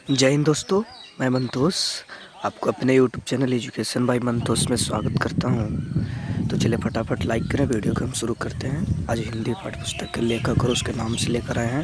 जय हिंद दोस्तों, मैं मंतोष आपको अपने YouTube channel education by Mantosh में स्वागत करता हूं। तो चलिए फटाफट लाइक करें, वीडियो को हम शुरू करते हैं। आज हिंदी पाठ्य पुस्तक के लेखक और उसके नाम से लेकर आए हैं।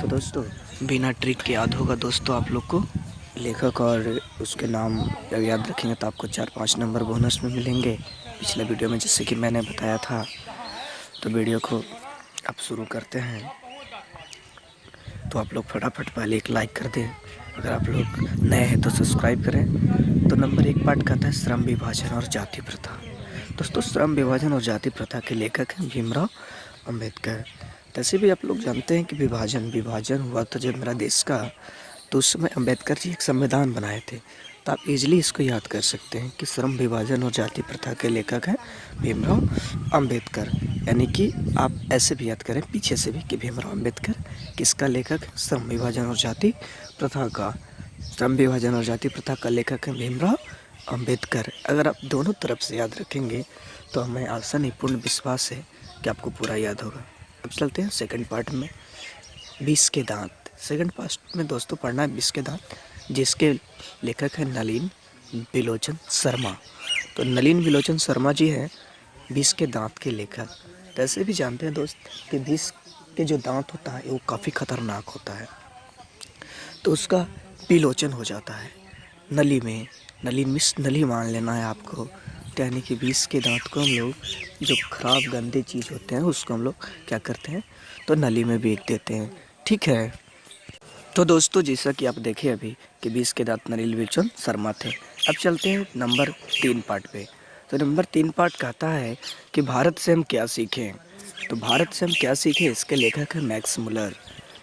तो दोस्तों बिना ट्रिक के याद होगा दोस्तों आप लोग को लेखक और उसके नाम जब याद रखेंगे तो आपको 4-5 नंबर बोनस में मिलेंगे। पिछले वीडियो में जैसे कि मैंने बताया था, तो वीडियो को अब शुरू करते हैं। तो आप लोग फटाफट पहले एक लाइक कर दें। अगर आप लोग नए हैं तो सब्सक्राइब करें। तो नंबर 1 पाठ कहता है श्रम विभाजन और जाति प्रथा। दोस्तों श्रम विभाजन और जाति प्रथा के लेखक हैं भीमराव अंबेडकर। वैसे भी आप लोग जानते हैं कि विभाजन हुआ तो जब मेरा देश का, तो उस समय अंबेडकर जी एक संविधान बनाए थे। तो आप इजीली इसको याद कर सकते हैं कि श्रम विभाजन और जाति प्रथा के लेखक हैं भीमराव अंबेडकर। यानी कि आप ऐसे भी याद करें पीछे से भी कि भीमराव अंबेडकर किसका लेखक है? श्रम विभाजन और जाति प्रथा का। श्रम विभाजन और जाति प्रथा का लेखक है भीमराव अंबेडकर। अगर आप दोनों तरफ से याद रखेंगे तो हमें आशा नहीं पूर्ण विश्वास है कि आपको पूरा याद होगा। अब चलते हैं सेकंड पार्ट में, 20 के दांत। सेकंड पार्ट में दोस्तों पढ़ना है 20 के दांत, जिसके लेखक हैं नलिन बिलोचन शर्मा। तो नलिन बिलोचन शर्मा जी हैं 20 के दांत के लेखक। तो ऐसे भी जानते हैं दोस्त कि 20 के जो दांत होता है वो काफ़ी खतरनाक होता है, तो उसका विलोचन हो जाता है नली में। नली मिस नली मान लेना है आपको। तो यानी कि 20 के दांत को हम लोग, जो खराब गंदे चीज़ होते हैं उसको हम लोग क्या करते हैं, तो नली में बेच देते हैं। ठीक है। तो दोस्तों जैसा कि आप देखें अभी कि 20 के दांत नलिन बिलोचन शर्मा थे। अब चलते हैं नंबर 3 पार्ट पे। तो नंबर 3 पार्ट कहता है कि भारत से हम क्या सीखें। तो भारत से हम क्या सीखें, इसके लेखक है मैक्स मुलर।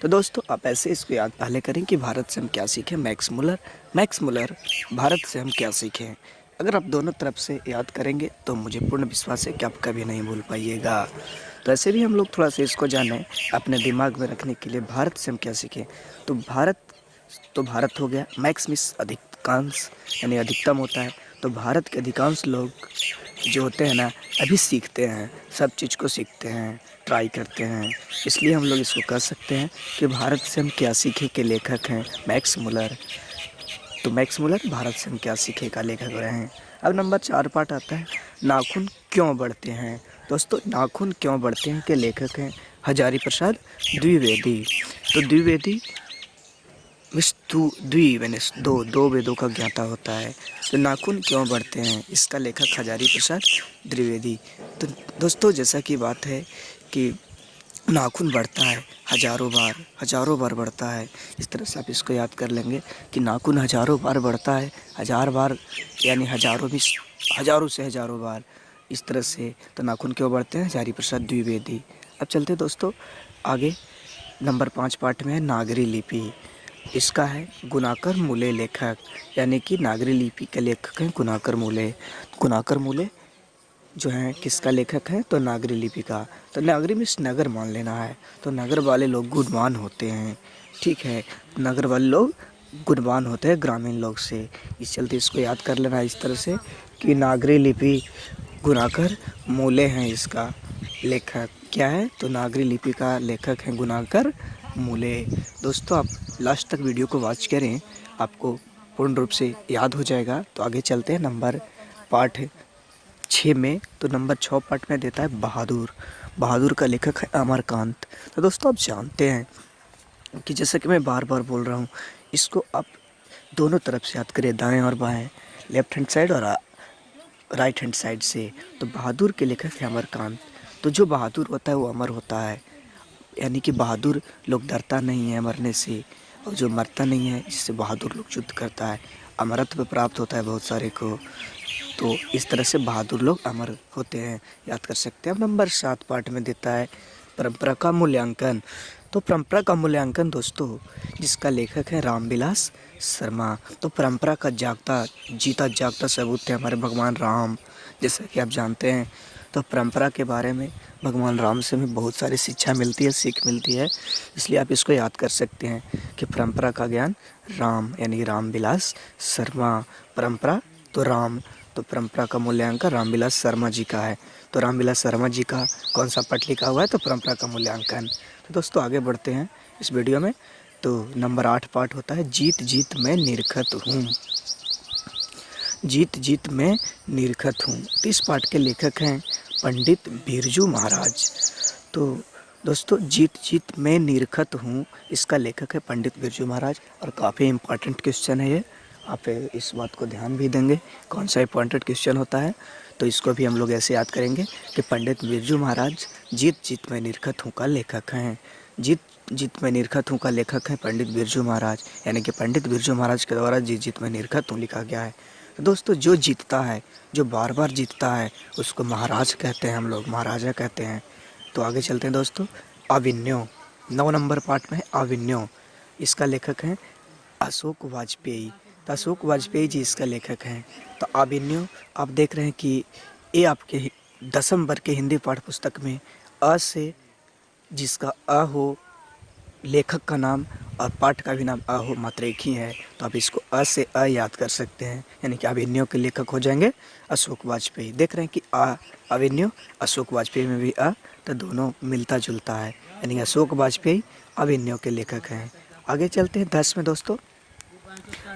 तो दोस्तों आप ऐसे इसको याद पहले करें कि भारत से हम क्या सीखें, Max Muller. Max Muller, Bharat से हम क्या सीखें। अगर आप दोनों तरफ से याद करेंगे तो मुझे पूर्ण विश्वास है कि आप कभी नहीं भूल पाइएगा। तो ऐसे भी हम लोग थोड़ा सा इसको जानें अपने दिमाग में रखने के लिए, भारत से हम क्या सीखें। तो भारत हो गया, मैक्स मिस अधिकांश यानी अधिकतम होता है। तो भारत के अधिकांश लोग जो होते हैं ना, अभी सीखते हैं, सब चीज़ को सीखते हैं, ट्राई करते हैं। इसलिए हम लोग इसको कह सकते हैं कि भारत से हम क्या सीखे के लेखक हैं मैक्स मुलर। तो मैक्स मुलर भारत से हम क्या सीखे का लेखक रहे हैं। अब नंबर 4 पार्ट आता है नाखून क्यों बढ़ते हैं। दोस्तों नाखून क्यों बढ़ते हैं के लेखक हैं हजारी प्रसाद द्विवेदी। तो द्विवेदी दो वेदों का ज्ञाता होता है। तो नाखून क्यों बढ़ते हैं, इसका लेखक हजारी प्रसाद द्विवेदी। तो दोस्तों जैसा कि बात है कि नाखून बढ़ता है हजारों बार बढ़ता है। इस तरह से आप इसको याद कर लेंगे कि नाखून हजारों बार बढ़ता है, 1000 बार यानी हजारों से हजारों बार, इस तरह से। तो नाखून क्यों बढ़ते हैं, हजारी प्रसाद द्विवेदी। अब चलते दोस्तों आगे, नंबर 5 पार्ट में है नागरी लिपि। इसका है गुणाकर मूले लेखक, यानी कि नागरी लिपि के लेखक हैं गुणाकर मूले। गुणाकर मूले जो हैं किसका लेखक है, तो नागरी लिपि का। तो नागरी में नगर मान लेना है। तो नगर वाले लोग गुणवान होते हैं। ठीक है, नगर वाले लोग गुणवान होते हैं ग्रामीण लोग से। इस चलते इसको याद कर लेना है इस तरह से कि नागरी लिपि गुणाकर मूले हैं, इसका लेखक क्या है, तो नागरी लिपि का लेखक है गुणाकर मूले। दोस्तों आप लास्ट तक वीडियो को वॉच करें, आपको पूर्ण रूप से याद हो जाएगा। तो आगे चलते हैं नंबर पार्ट 6 में। तो नंबर 6 पार्ट में देता है बहादुर। बहादुर का लेखक है अमरकांत। तो दोस्तों आप जानते हैं कि जैसा कि मैं बार बार बोल रहा हूँ, इसको आप दोनों तरफ से याद करें, दाएं और बाएं, लेफ्ट हैंड साइड और राइट हैंड साइड से। तो बहादुर के लेखक है अमरकांत। तो जो बहादुर होता है वो अमर होता है, यानी कि बहादुर लोग डरता नहीं है मरने से, और जो मरता नहीं है इससे बहादुर लोग युद्ध करता है, अमरत्व प्राप्त होता है बहुत सारे को। तो इस तरह से बहादुर लोग अमर होते हैं, याद कर सकते हैं। अब नंबर 7 पार्ट में देता है परंपरा का मूल्यांकन। तो परंपरा का मूल्यांकन दोस्तों जिसका लेखक है रामविलास शर्मा। तो परंपरा का जीता जागता सबूत है हमारे भगवान राम, जैसा कि आप जानते हैं। तो परंपरा के बारे में भगवान राम से हमें बहुत सारी शिक्षा मिलती है, सीख मिलती है। इसलिए आप इसको याद कर सकते हैं कि परंपरा का ज्ञान राम यानी रामविलास शर्मा। परंपरा तो राम, तो परंपरा का मूल्यांकन रामविलास शर्मा जी का है। तो रामविलास शर्मा जी का कौन सा पाठ लिखा हुआ है, तो परंपरा का मूल्यांकन। तो दोस्तों आगे बढ़ते हैं इस वीडियो में। तो नंबर 8 पाठ होता है जीत जीत मैं निरखत हूँ। जीत जीत मैं निरखत हूँ। इस पाठ के लेखक हैं पंडित बिरजू महाराज। तो दोस्तों जीत जीत मैं निरखत हूँ, इसका लेखक है पंडित बिरजू महाराज। और काफ़ी इम्पॉर्टेंट क्वेश्चन है ये, आप इस बात को ध्यान भी देंगे कौन सा इम्पॉर्टेंट क्वेश्चन होता है। तो इसको भी हम लोग ऐसे याद करेंगे कि पंडित बिरजू महाराज जीत जीत मैं निरखत हूँ का लेखक हैं। जीत जीत मैं निरखत हूँ का लेखक है पंडित बिरजू महाराज, यानी कि पंडित बिरजू महाराज के द्वारा जीत जीत मैं निरखत हूँ लिखा गया है। तो दोस्तों जो जीतता है, जो बार बार जीतता है, उसको महाराज कहते हैं, हम लोग महाराजा कहते हैं। तो आगे चलते हैं दोस्तों। अभिनव 9 नंबर पार्ट में है अभिनव। इसका लेखक हैं अशोक वाजपेयी। तो अशोक वाजपेयी जी इसका लेखक हैं। तो अभिनव आप देख रहे हैं कि ये आपके 10वीं वर्ग के हिंदी पाठ्य पुस्तक में अ से जिसका अ हो, लेखक का नाम और पाठ का भी नाम अ हो, मात्र एक ही है। तो आप इसको अ से अ याद कर सकते हैं, यानी कि अभिनव के लेखक हो जाएंगे अशोक वाजपेयी। देख रहे हैं कि अभिनव अशोक वाजपेयी में भी अ, तो दोनों मिलता जुलता है, यानी अशोक वाजपेयी अभिनव के लेखक हैं। आगे चलते हैं 10 में दोस्तों।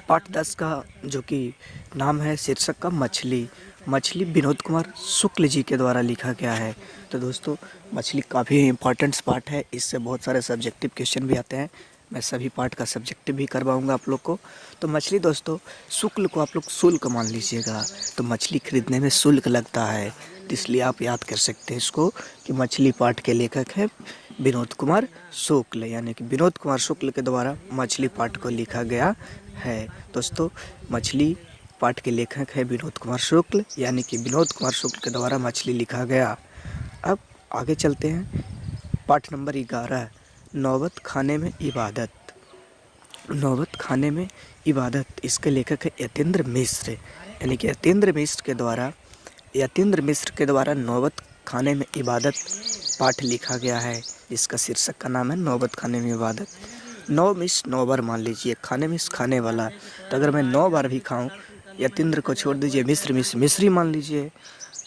पाठ 10 का जो कि नाम है शीर्षक का मछली। मछली विनोद कुमार शुक्ल जी के द्वारा लिखा गया है। तो दोस्तों मछली काफ़ी इंपॉर्टेंट पार्ट है, इससे बहुत सारे सब्जेक्टिव क्वेश्चन भी आते हैं। मैं सभी पार्ट का सब्जेक्टिव भी करवाऊंगा आप लोग को। तो मछली दोस्तों, शुक्ल को आप लोग शुल्क मान लीजिएगा। तो मछली खरीदने में शुल्क लगता है, तो इसलिए आप याद कर सकते हैं इसको कि मछली पाठ के लेखक है विनोद कुमार शुक्ल, यानी कि विनोद कुमार शुक्ल के द्वारा मछली पाठ को लिखा गया है। दोस्तों मछली पाठ के लेखक है विनोद कुमार शुक्ल, यानी कि विनोद कुमार शुक्ल के द्वारा मछली लिखा गया। अब आगे चलते हैं। पाठ नंबर 11 नौबत खाने में इबादत। नौबत खाने में इबादत, इसके लेखक है यतेंद्र मिश्र, यानी कि यतेंद्र मिश्र के द्वारा नौबत खाने में इबादत पाठ लिखा गया है, जिसका शीर्षक का नाम है नौबत खाने में इबादत। 9 मिस 9 बार मान लीजिए, खाने मिस खाने वाला। तो अगर मैं 9 बार भी खाऊं, यतेंद्र को छोड़ दीजिए, मिश्री मान लीजिए,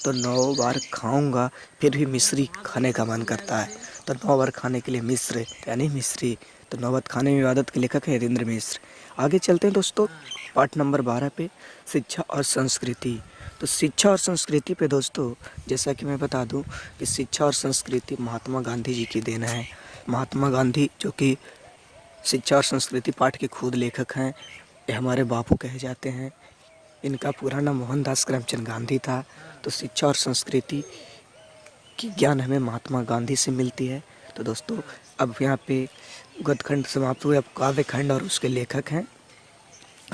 तो 9 बार खाऊंगा फिर भी मिश्री खाने का मन करता है। तो 9 बार खाने के लिए मिश्र यानी मिश्री। तो नौबत खाने में इबादत के लेखक है यतेंद्र मिश्र। आगे चलते हैं दोस्तों पाठ नंबर 12 पे शिक्षा और संस्कृति। तो शिक्षा और संस्कृति पे दोस्तों जैसा कि मैं बता दूं कि शिक्षा और संस्कृति महात्मा गांधी जी की देन है। महात्मा गांधी जो कि शिक्षा और संस्कृति पाठ के खुद लेखक हैं, ये हमारे बापू कहे जाते हैं। इनका पूरा नाम मोहनदास करमचंद गांधी था। तो शिक्षा और संस्कृति की ज्ञान हमें महात्मा गांधी से मिलती है। तो दोस्तों अब यहाँ पे गद्यखंड समाप्त हुए, अब काव्य खंड और उसके लेखक हैं।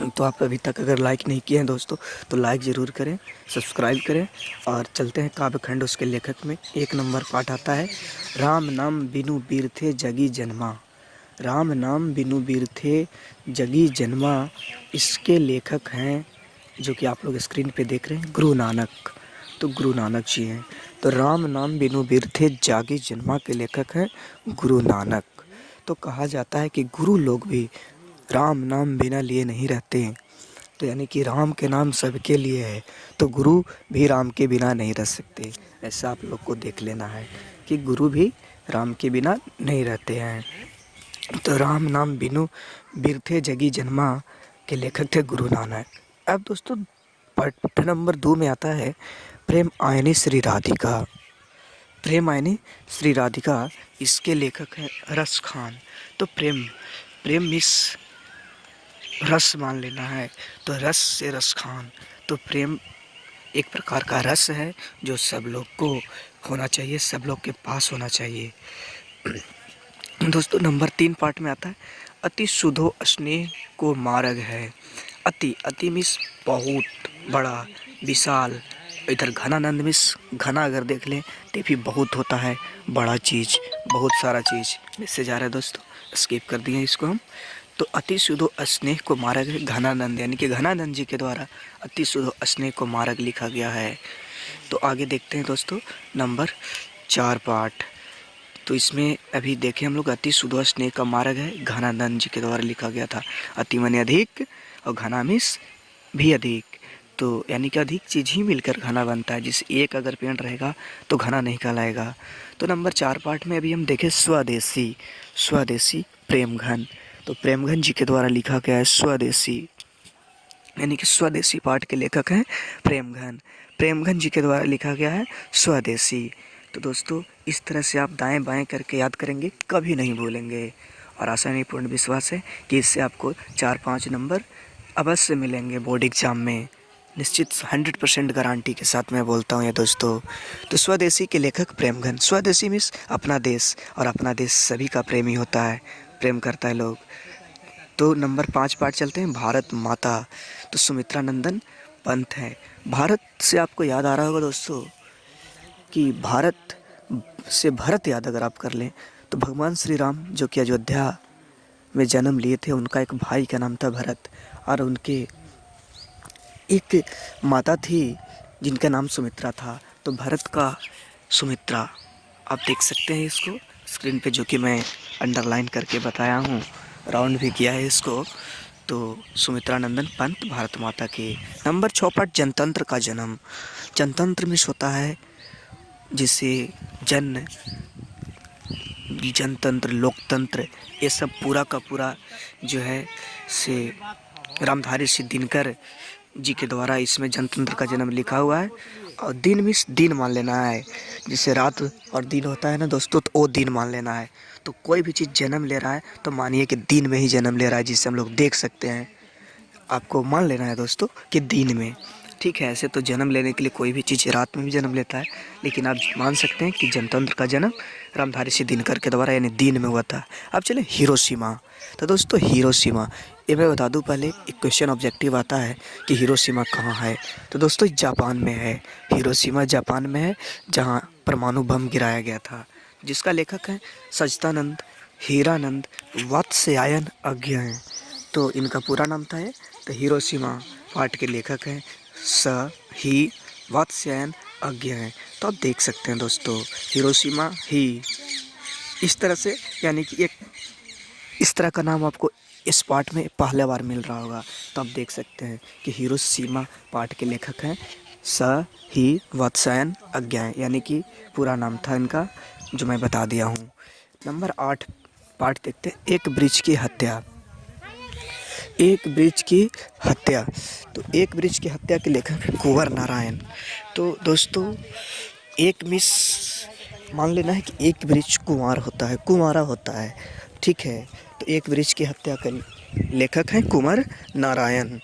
तो आप अभी तक अगर लाइक नहीं किए हैं दोस्तों तो लाइक ज़रूर करें, सब्सक्राइब करें। और चलते हैं काव्य खंड उसके लेखक में। 1 नंबर पाठ आता है राम नाम बिनु बीरथे जगी जन्मा। राम नाम बिनु बीरथे जगी जन्मा, इसके लेखक हैं जो कि आप लोग स्क्रीन पे देख रहे हैं गुरु नानक। तो गुरु नानक जी हैं। तो राम नाम बिनु बीरथे जागी जन्मा के लेखक हैं गुरु नानक। तो कहा जाता है कि गुरु लोग भी राम नाम बिना लिए नहीं रहते हैं। तो यानी कि राम के नाम सबके लिए है, तो गुरु भी राम के बिना नहीं रह सकते। ऐसा आप लोग को देख लेना है कि गुरु भी राम के बिना नहीं रहते हैं। तो राम नाम बिनु बीरथे जगी जन्मा के लेखक थे गुरु नानक। अब दोस्तों पाठ नंबर 2 में आता है प्रेम आयनी श्री राधिका। प्रेम आयनी श्री राधिका, इसके लेखक है रस खान। तो प्रेम मिस रस मान लेना है, तो रस से रस खान। तो प्रेम एक प्रकार का रस है जो सब लोग को होना चाहिए, सब लोग के पास होना चाहिए। दोस्तों नंबर 3 पार्ट में आता है अति सुधो स्नेह को मार्ग है। अति मिस बहुत बड़ा विशाल। इधर घनानंद मिस घना अगर देख लें तो भी बहुत होता है, बड़ा चीज़, बहुत सारा चीज़ इससे जा रहा है दोस्तों, स्किप कर दिए इसको हम। तो अति सुधो स्नेह को मार्ग है घनानंद, यानी कि घनानंद जी के द्वारा अति सुधो स्नेह को मार्ग लिखा गया है। तो आगे देखते हैं दोस्तों नंबर 4 पार्ट। तो इसमें अभी देखें हम लोग अति सुधो स्नेह का मार्ग है घनानंद जी के द्वारा लिखा गया था। अति माने अधिक और घना मिस भी अधिक। तो यानी कि अधिक चीज़ ही मिलकर घना बनता है, जिस एक अगर पेड़ रहेगा तो घना नहीं कहलाएगा। तो नंबर 4 पार्ट में अभी हम देखें स्वदेशी प्रेम घन। तो प्रेमघन जी के द्वारा लिखा गया है स्वदेशी, यानी कि स्वदेशी पाठ के लेखक हैं प्रेमघन। प्रेमघन जी के द्वारा लिखा गया है स्वदेशी। तो दोस्तों इस तरह से आप दाएं बाएं करके याद करेंगे, कभी नहीं भूलेंगे। और आशा नहीं पूर्ण विश्वास है कि इससे आपको 4-5 नंबर अवश्य मिलेंगे बोर्ड एग्जाम में, निश्चित 100% गारंटी के साथ मैं बोलता हूँ ये दोस्तों। तो स्वदेशी के लेखक प्रेमघन। स्वदेशी मीन्स अपना देश, और अपना देश सभी का प्रेमी होता है, प्रेम करता है लोग। तो नंबर 5 पार्ट चलते हैं, भारत माता। तो सुमित्रा नंदन पंत है। भारत से आपको याद आ रहा होगा दोस्तों कि भारत से भरत याद अगर आप कर लें तो भगवान श्री राम जो कि अयोध्या में जन्म लिए थे, उनका एक भाई का नाम था भरत, और उनके एक माता थी जिनका नाम सुमित्रा था। तो भरत का सुमित्रा, आप देख सकते हैं इसको स्क्रीन पे, जो कि मैं अंडरलाइन करके बताया हूँ, राउंड भी किया है इसको। तो सुमित्रा नंदन पंत भारत माता के। नंबर 6 पर जनतंत्र का जन्म। जनतंत्र में होता है जिसे जनतंत्र, लोकतंत्र, ये सब पूरा का पूरा जो है से रामधारी सिंह दिनकर जी के द्वारा इसमें जनतंत्र का जन्म लिखा हुआ है। और दिन मीन्स दिन मान लेना है, जिसे रात और दिन होता है ना दोस्तों, तो वो दिन मान लेना है। तो कोई भी चीज़ जन्म ले रहा है तो मानिए कि दिन में ही जन्म ले रहा है, जिसे हम लोग देख सकते हैं। आपको मान लेना है दोस्तों कि दिन में, ठीक है। ऐसे तो जन्म लेने के लिए कोई भी चीज़ रात में भी जन्म लेता है, लेकिन आप मान सकते हैं कि जनतंत्र का जन्म रामधारी सिंह दिनकर के द्वारा यानी दिन में हुआ था। अब चले हिरोशिमा। तो दोस्तों हिरोशिमा, ये मैं बता दूं पहले, एक क्वेश्चन ऑब्जेक्टिव आता है कि हिरोशिमा कहाँ है। तो दोस्तों जापान में है। हिरोशिमा जापान में है, जहाँ परमाणु बम गिराया गया था। जिसका लेखक है सच्चिदानंद हीरानंद वात्स्यायन अज्ञ हैं। तो इनका पूरा नाम था ये। तो हिरोशिमा पाठ के लेखक हैं ही वात्स्यायन अज्ञ हैं। तो आप देख सकते हैं दोस्तों हिरोशिमा ही इस तरह से, यानी कि एक इस तरह का नाम आपको इस पाठ में पहले बार मिल रहा होगा। तो आप देख सकते हैं कि हिरोशिमा पाठ के लेखक हैं ही वात्स्यायन अज्ञ हैं, यानी कि पूरा नाम था इनका, जो मैं बता दिया हूँ। नंबर 8 पाठ देखते हैं, एक वृक्ष की हत्या। एक वृक्ष की हत्या। तो एक वृक्ष की हत्या के लेखक कुंवर नारायण। तो दोस्तों एक मिस मान लेना है कि एक वृक्ष कुंवार होता है, कुंवारा होता है, ठीक है। तो एक वृक्ष की हत्या के लेखक हैं कुंवर नारायण।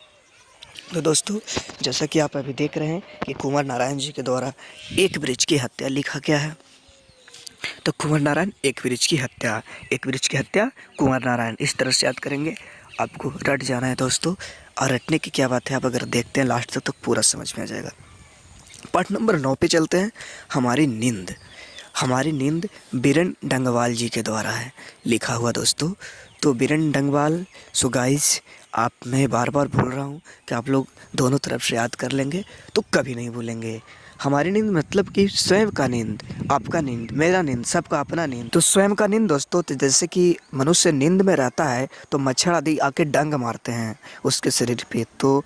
तो दोस्तों जैसा कि आप अभी देख रहे हैं कि कुंवर नारायण जी के द्वारा एक वृक्ष की हत्या लिखा गया है। तो कुंवर नारायण एक वृक्ष की हत्या, एक वृक्ष की हत्या कुंवर नारायण, इस तरह से याद करेंगे। आपको रट जाना है दोस्तों, और रटने की क्या बात है, आप अगर देखते हैं लास्ट तक तो पूरा समझ में आ जाएगा। पाठ नंबर 9 पे चलते हैं, हमारी नींद। हमारी नींद बीरेन डंगवाल जी के द्वारा है लिखा हुआ दोस्तों। तो बीरेन डंगवाल, सो गाइस आप, मैं बार बार बोल रहा हूँ कि आप लोग दोनों तरफ से याद कर लेंगे तो कभी नहीं भूलेंगे। हमारी नींद मतलब कि स्वयं का नींद, आपका नींद, मेरा नींद, सबका अपना नींद। तो स्वयं का नींद दोस्तों, तो जैसे कि मनुष्य नींद में रहता है तो मच्छर आदि आके डंग मारते हैं उसके शरीर पे, तो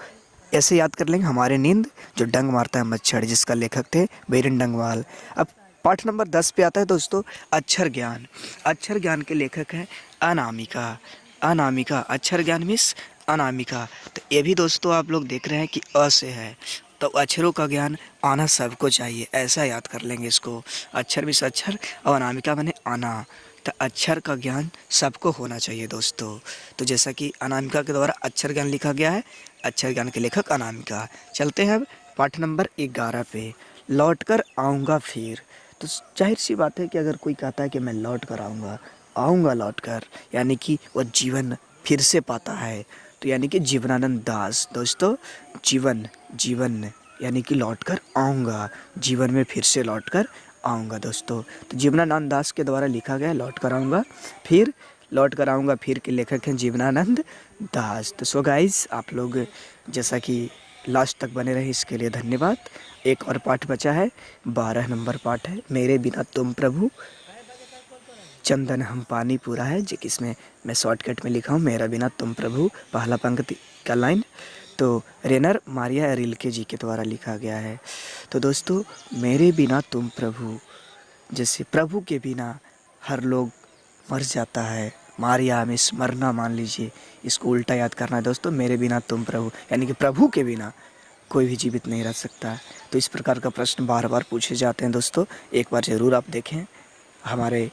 ऐसे याद कर लेंगे हमारे नींद जो डंग मारता है मच्छर, जिसका लेखक थे बीरेन डंगवाल। अब पाठ नंबर 10 पे आता है दोस्तों, अक्षर ज्ञान। अक्षर ज्ञान के लेखक हैं अनामिका। अनामिका, अक्षर ज्ञान मिस अनामिका। तो ये भी दोस्तों आप लोग देख रहे हैं कि अ से है, तो अक्षरों का ज्ञान आना सबको चाहिए, ऐसा याद कर लेंगे इसको। अक्षर मिस अक्षर और अनामिका बने आना, तो अक्षर का ज्ञान सबको होना चाहिए दोस्तों। तो जैसा कि अनामिका के द्वारा अक्षर ज्ञान लिखा गया है, अक्षर ज्ञान के लेखक अनामिका। चलते हैं अब पाठ नंबर 11 पे, लौट कर आऊँगा फिर। तो जाहिर सी बात है कि अगर कोई कहता है कि मैं लौट कर आऊँगा लौट कर, यानी कि वह जीवन फिर से पाता है। तो यानी कि जीवनानंद दास दोस्तों, जीवन यानी कि लौट कर आऊँगा, जीवन में फिर से लौट कर आऊँगा दोस्तों। तो जीवनानंद दास के द्वारा लिखा गया लौट कर आऊँगा फिर। लौट कर आऊँगा फिर के लेखक हैं जीवनानंद दास। तो सो गाइस आप लोग जैसा कि लास्ट तक बने रहे इसके लिए धन्यवाद। एक और पाठ बचा है, 12 नंबर पाठ है, मेरे बिना तुम प्रभु चंदन हम पानी पूरा है, जो किसमें मैं शॉर्टकट में लिखा हूँ, मेरा बिना तुम प्रभु, पहला पंक्ति का लाइन। तो रेनर मारिया रिल्के जी के द्वारा लिखा गया है। तो दोस्तों मेरे बिना तुम प्रभु, जैसे प्रभु के बिना हर लोग मर जाता है, मारिया हमें स्मरना मान लीजिए, इसको उल्टा याद करना है दोस्तों। मेरे बिना तुम प्रभु, यानी कि प्रभु के बिना कोई भी जीवित नहीं रह सकता है। तो इस प्रकार का प्रश्न बार बार पूछे जाते हैं दोस्तों। एक बार ज़रूर आप देखें हमारे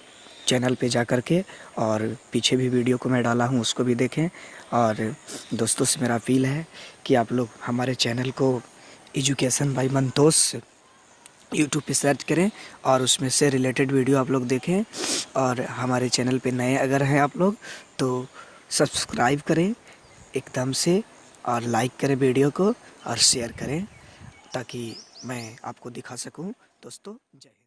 चैनल पे जा कर के, और पीछे भी वीडियो को मैं डाला हूँ उसको भी देखें। और दोस्तों से मेरा अपील है कि आप लोग हमारे चैनल को एजुकेशन बाय मंतोष यूट्यूब पे सर्च करें और उसमें से रिलेटेड वीडियो आप लोग देखें। और हमारे चैनल पे नए अगर हैं आप लोग तो सब्सक्राइब करें एकदम से, और लाइक करें वीडियो को और शेयर करें, ताकि मैं आपको दिखा सकूं दोस्तों। जय हिंद।